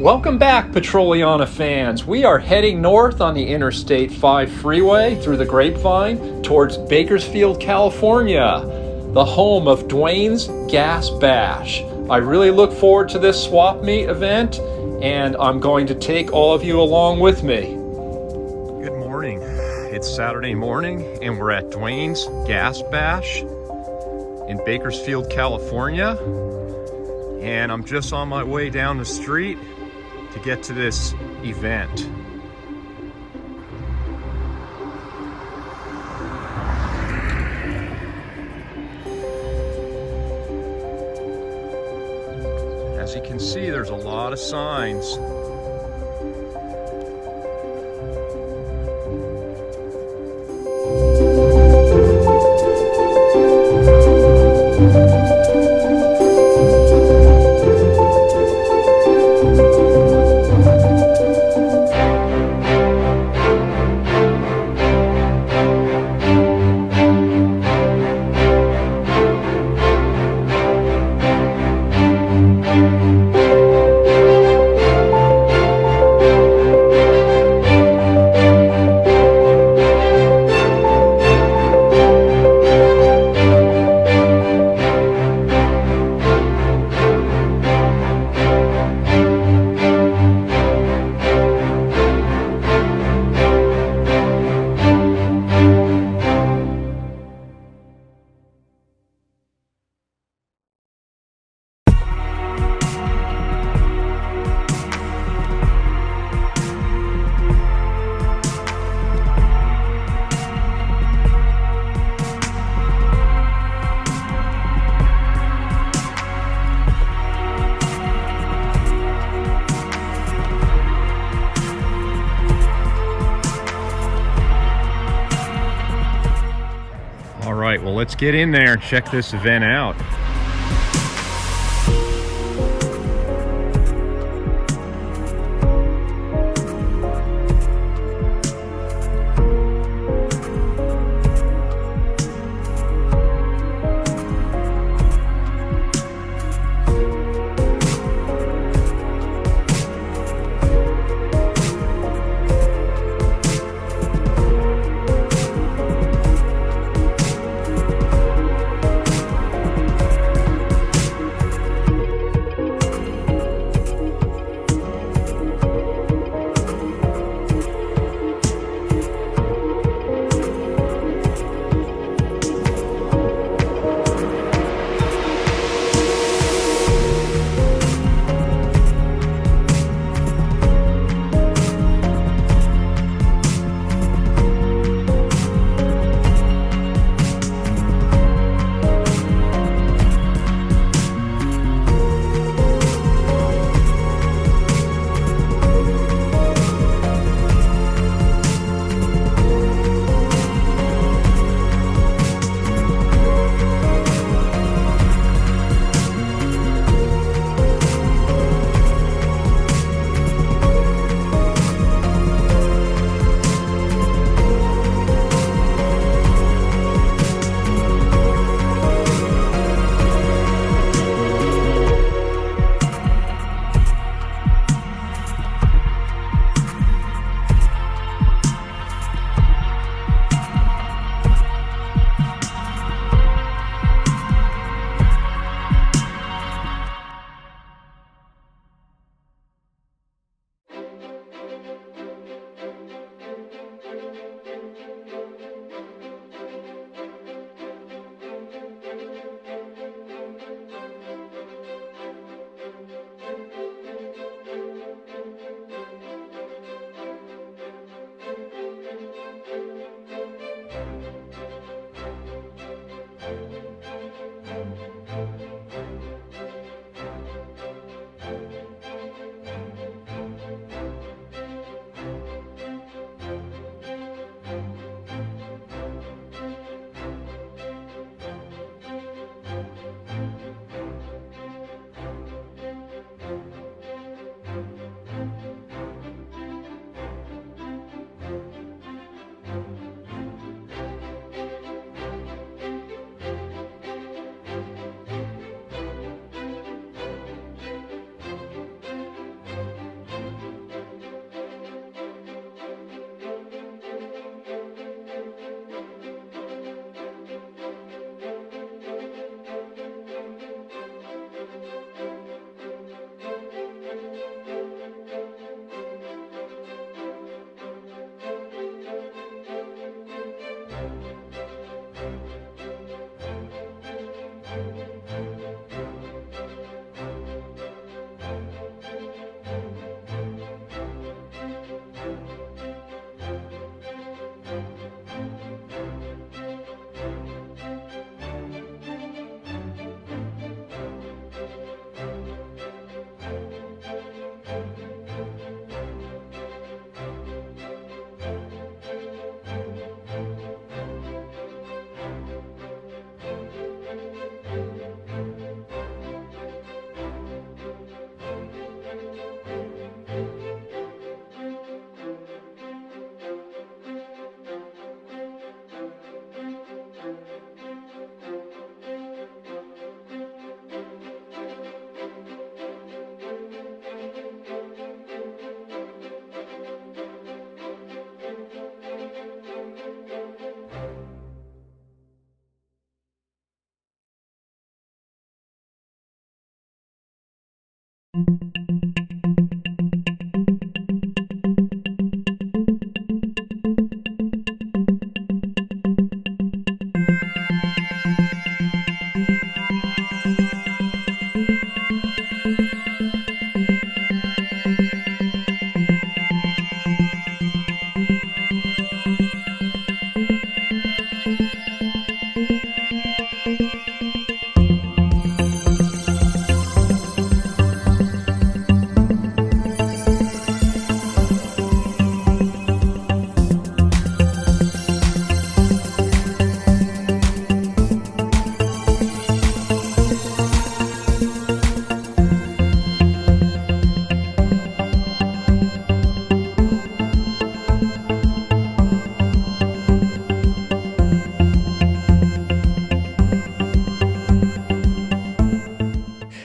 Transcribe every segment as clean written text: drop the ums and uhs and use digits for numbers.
Welcome back, Petroliana fans. We are heading north on the Interstate 5 freeway through the Grapevine towards Bakersfield, California, the home of Duane's Gas Bash. I really look forward to this swap meet event, and I'm going to take all of you along with me. Good morning. It's Saturday morning, and we're at Duane's Gas Bash in Bakersfield, California. And I'm just on my way down the street to get to this event. As you can see, there's a lot of signs. All right, well, let's get in there and check this event out.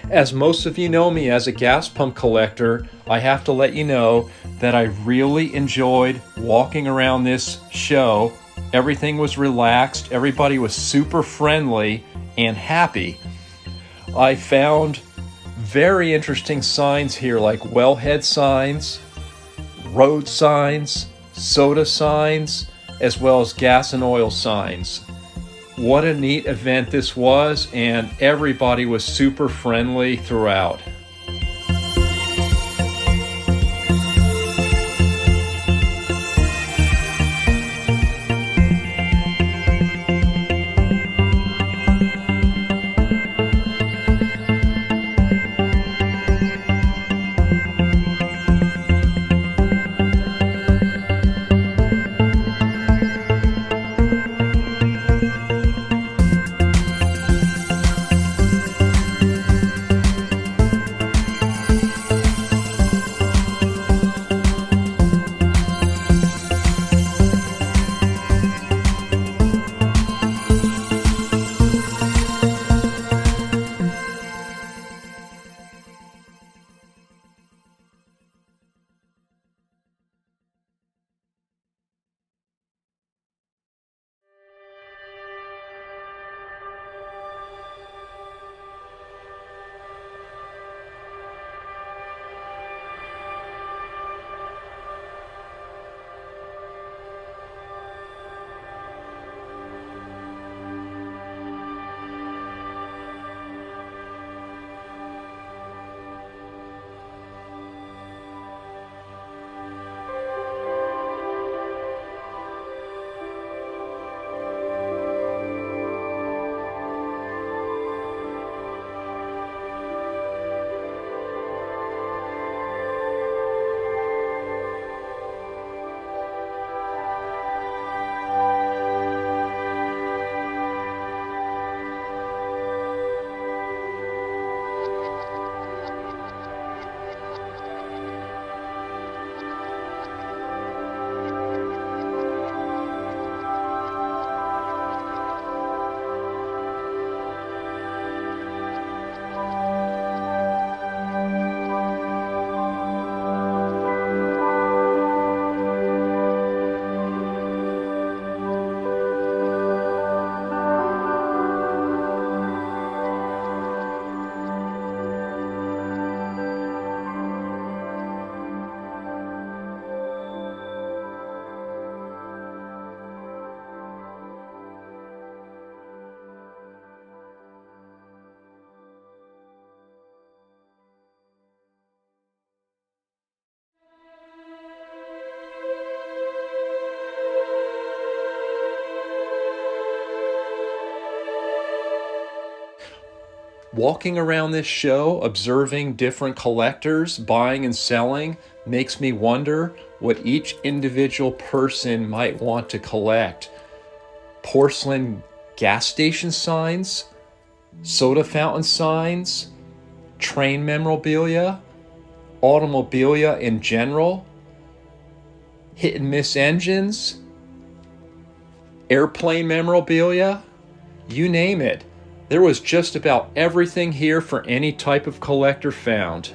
As most of you know me as a gas pump collector, I have to let you know that I really enjoyed walking around this show. Everything was relaxed, everybody was super friendly and happy. I found very interesting signs here, like wellhead signs, road signs, soda signs, as well as gas and oil signs. What a neat event this was, and everybody was super friendly throughout. Walking around this show, observing different collectors buying and selling, makes me wonder what each individual person might want to collect. Porcelain gas station signs, soda fountain signs, train memorabilia, automobilia in general, hit and miss engines, airplane memorabilia, you name it. There was just about everything here for any type of collector found.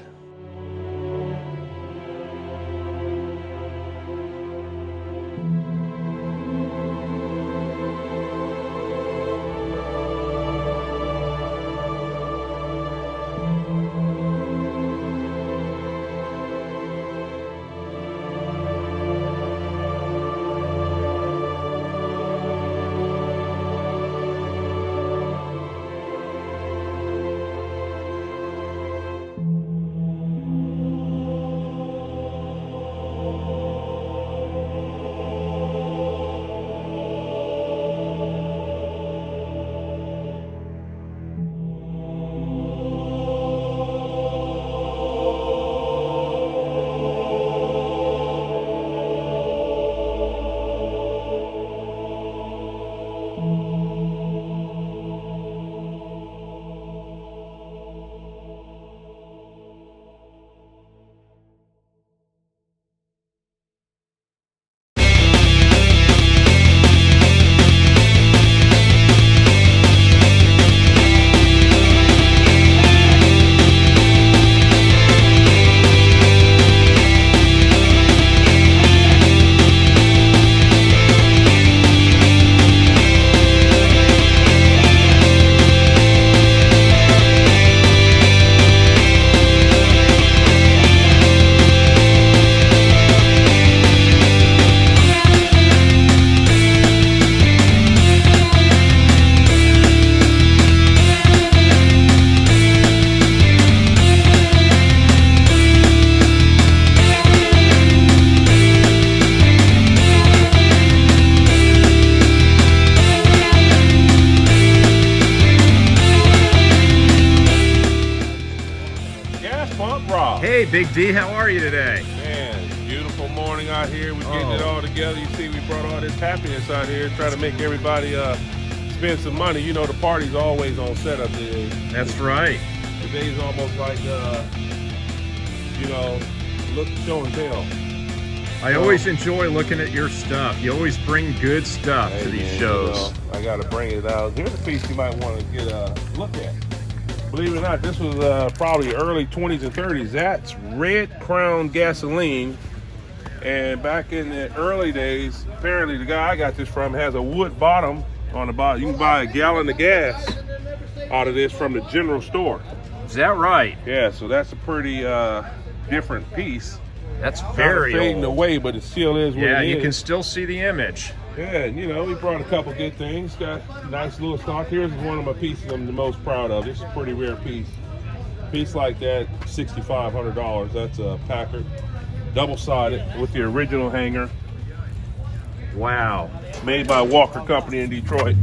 Big D, how are you today? Man, beautiful morning out here. We're getting it all together. You see, we brought all this happiness out here, trying to make everybody spend some money. You know, the party's always on setup today. That's right. Today's almost like, you know, look, show and tell. I always enjoy looking at your stuff. You always bring good stuff to these shows. You know, I got to bring it out. Here's a piece you might want to get a look at. Believe it or not, this was probably early 20s and 30s. That's Red Crown gasoline. And back in the early days, apparently the guy I got this from has a wood bottom on the bottom. You can buy a gallon of gas out of this from the general store. Is that right? Yeah, so that's a pretty different piece. That's very fading old. away, but it still is what it is. Yeah, you can still see the image. Yeah, and you know, we brought a couple good things. Got a nice little stock. Here's one of my pieces I'm the most proud of. This is a pretty rare piece. Piece like that, $6,500. That's a Packard, double-sided with the original hanger. Wow. Made by Walker Company in Detroit.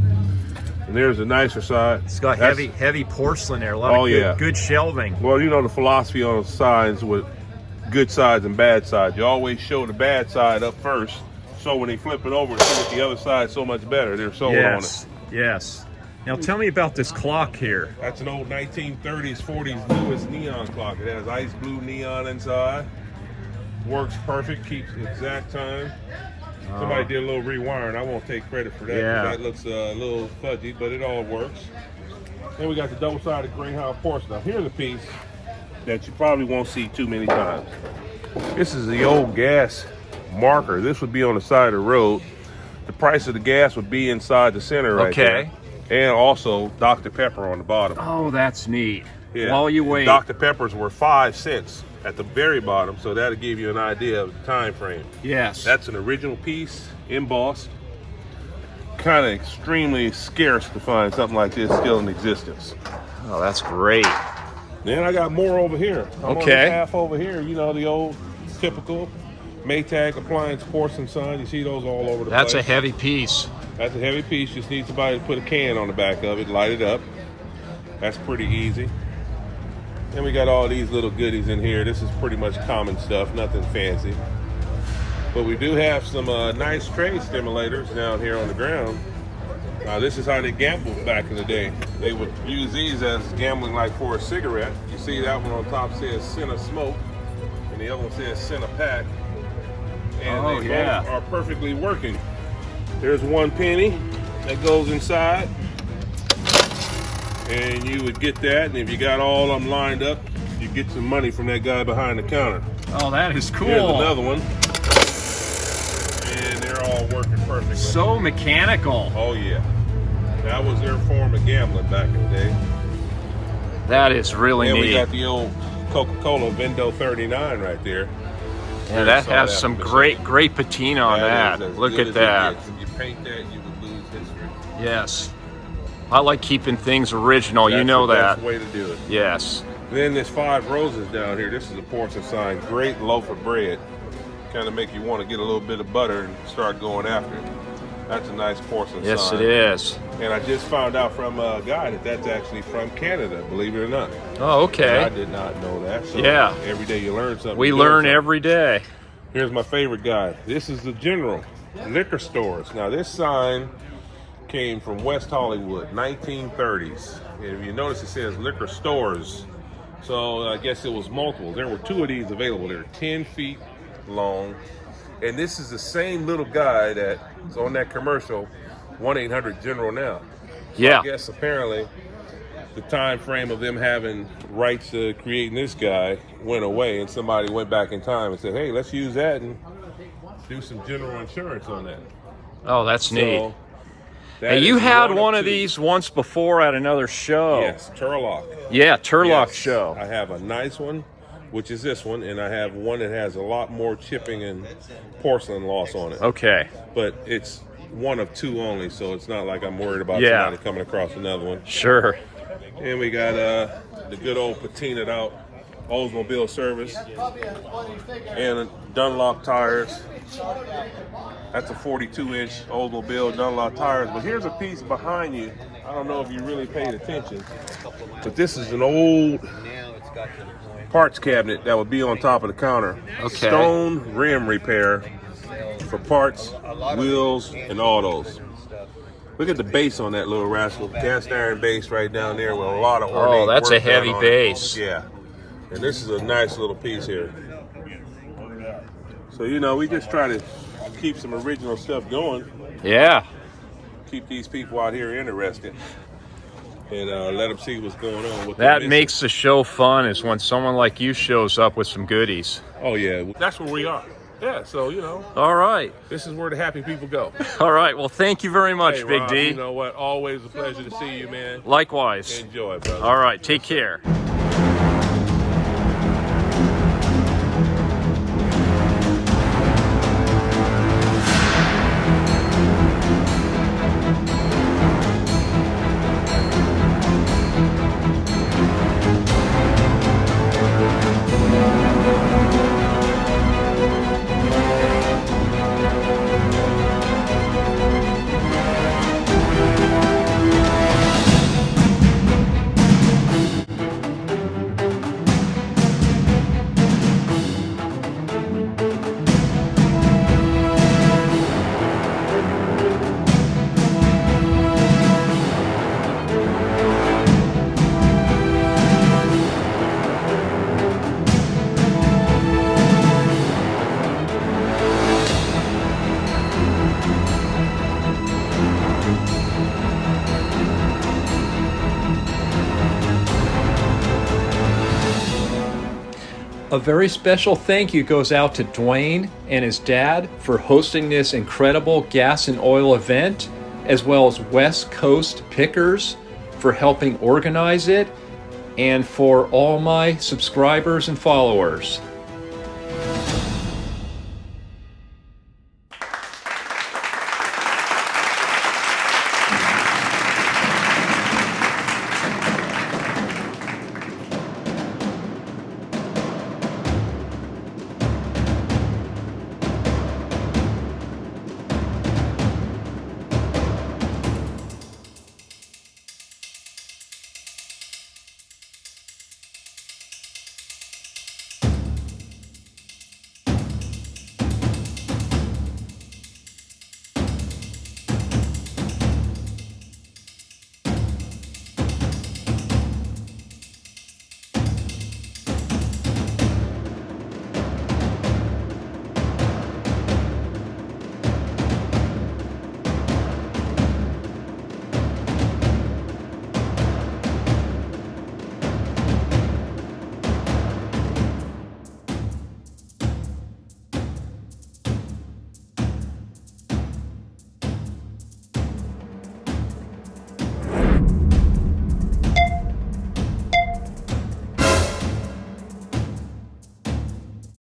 And there's the nicer side. It's got heavy porcelain there. A lot of good shelving. Well, you know the philosophy on signs with good sides and bad sides. You always show the bad side up first. So when they flip it over, see that the other side so much better. They're sold on it. Yes. Now tell me about this clock here. That's an old 1930s, 40s Lewis neon clock. It has ice blue neon inside. Works perfect, keeps the exact time. Somebody did a little rewiring. I won't take credit for that. Yeah. That looks a little fudgy, but it all works. Then we got the double-sided Greyhound porcelain. Now here's a piece that you probably won't see too many times. This is the old gas marker. This would be on the side of the road. The price of the gas would be inside the center right there. And also Dr. Pepper on the bottom. Oh, that's neat. Yeah. While you wait. Dr. Peppers were 5 cents at the very bottom, so that'll give you an idea of the time frame. Yes. That's an original piece, embossed. Kind of extremely scarce to find something like this still in existence. Oh, that's great. Then I got more over here. I'm on this half over here. You know, the old typical Maytag appliance porcelain sign. You see those all over the place. That's a heavy piece. That's a heavy piece. Just need somebody to put a can on the back of it, light it up. That's pretty easy. Then we got all these little goodies in here. This is pretty much common stuff, nothing fancy. But we do have some nice trade stimulators down here on the ground. This is how they gambled back in the day. They would use these as gambling like for a cigarette. You see that one on top says "Send a Smoke," and the other one says "Send a Pack." And they both are perfectly working. There's 1 penny that goes inside. And you would get that, and if you got all of them lined up, you get some money from that guy behind the counter. Oh, that is cool. Here's another one. And they're all working perfectly. So mechanical. Oh, yeah. That was their form of gambling back in the day. That is really neat. And we got the old Coca-Cola Vendo 39 right there. Yeah, that has some great patina on that. Look at that. If you paint that, you would lose history. Yes. I like keeping things original. You know that. That's the best way to do it. Yes. Then there's 5 Roses down here. This is a porcelain sign. Great loaf of bread. Kind of make you want to get a little bit of butter and start going after it. That's a nice porcelain sign. Yes, it is. And I just found out from a guy that that's actually from Canada, believe it or not. Oh, okay. And I did not know that. So yeah. Every day you learn something. We learn every day. Here's my favorite guy. This is the General Liquor Stores. Now, this sign came from West Hollywood, 1930s. And if you notice, it says liquor stores. So I guess it was multiple. There were 2 of these available. They're 10 feet long. And this is the same little guy that's on that commercial, 1-800-GENERAL now. So yeah. I guess apparently the time frame of them having rights to creating this guy went away, and somebody went back in time and said, hey, let's use that and do some general insurance on that. Oh, that's neat. Hey, you had one of these once before at another show. Yes, Turlock. Yeah, Turlock show. I have a nice one, which is this one, and I have one that has a lot more chipping and porcelain loss on it. Okay. But it's one of 2 only, so it's not like I'm worried about somebody coming across another one. Sure. And we got the good old patinaed out Oldsmobile service and Dunlop tires. That's a 42-inch Oldsmobile Dunlop tires. But here's a piece behind you. I don't know if you really paid attention, but this is an old parts cabinet that would be on top of the counter. Okay. Stone rim repair for parts, wheels, and autos. Look at the base on that little rascal. Cast iron base right down there with a lot of ornate Oh, that's a work done heavy on it. base. Yeah. And this is a nice little piece here. So, you know, we just try to keep some original stuff going. Yeah. Keep these people out here interested. And let them see what's going on. What That makes the show fun, is when someone like you shows up with some goodies. Oh, yeah. That's where we are. Yeah, so, you know. All right. This is where the happy people go. All right. Well, thank you very much, Hey, Big Rob, D. you know what? Always a pleasure to see you, man. Likewise. Enjoy, brother. All right. Take care. A very special thank you goes out to Duane and his dad for hosting this incredible gas and oil event, as well as West Coast Pickers for helping organize it, and for all my subscribers and followers.